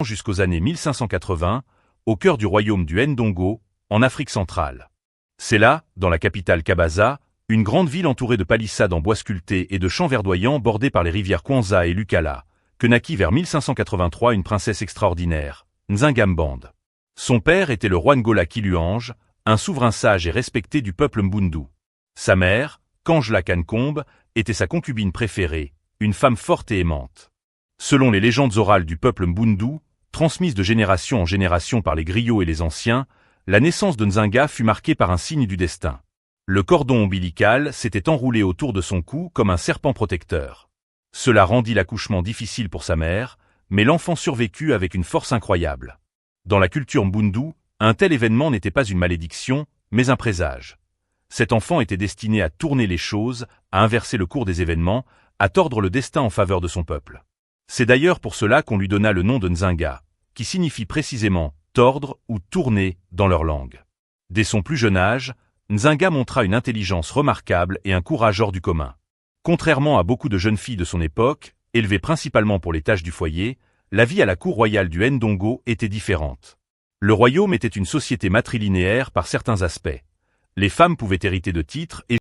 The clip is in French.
jusqu'aux années 1580, au cœur du royaume du Ndongo, en Afrique centrale. C'est là, dans la capitale Kabaza, une grande ville entourée de palissades en bois sculptés et de champs verdoyants bordés par les rivières Kwanza et Lukala, que naquit vers 1583 une princesse extraordinaire, Nzingambande. Son père était le roi Ngola Kiluange, un souverain sage et respecté du peuple Mbundu. Sa mère, Kangela Kankombe, était sa concubine préférée, une femme forte et aimante. Selon les légendes orales du peuple Mbundu, transmises de génération en génération par les griots et les anciens, la naissance de Nzinga fut marquée par un signe du destin. Le cordon ombilical s'était enroulé autour de son cou comme un serpent protecteur. Cela rendit l'accouchement difficile pour sa mère, mais l'enfant survécut avec une force incroyable. Dans la culture Mbundu, un tel événement n'était pas une malédiction, mais un présage. Cet enfant était destiné à tourner les choses, à inverser le cours des événements, à tordre le destin en faveur de son peuple. C'est d'ailleurs pour cela qu'on lui donna le nom de Nzinga, qui signifie précisément tordre ou tourner dans leur langue. Dès son plus jeune âge, Nzinga montra une intelligence remarquable et un courage hors du commun. Contrairement à beaucoup de jeunes filles de son époque, élevées principalement pour les tâches du foyer, la vie à la cour royale du Ndongo était différente. Le royaume était une société matrilinéaire par certains aspects. Les femmes pouvaient hériter de titres et